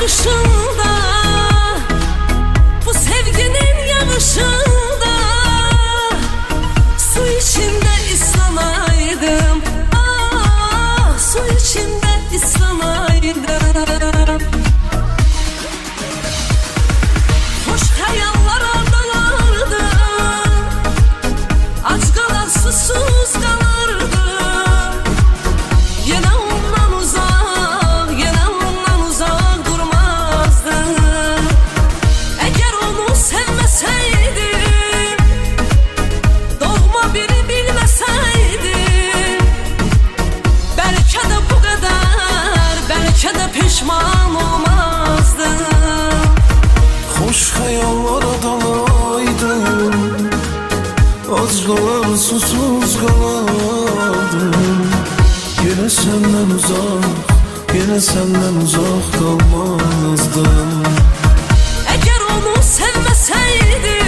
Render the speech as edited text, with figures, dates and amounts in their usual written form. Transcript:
yağışında, bu sevginin yağışında su içinde ıslanaydım. Ah, su içinde ıslanaydım. Hoş hayallara dalardım, aç kalar susuz kalırdım. Yine ondan uzak, yine ondan uzak durmazdım. Eğer onu sevmeseydim, doğma biri bilmeseydim, belki de bu kadar, belki de pişman olmazdım. Hoş hayallara dalaydım, az kalar susuz kalardım. Yine senden uzak, yine senden uzak kalmazdım. Eğer onu sevmeseydim,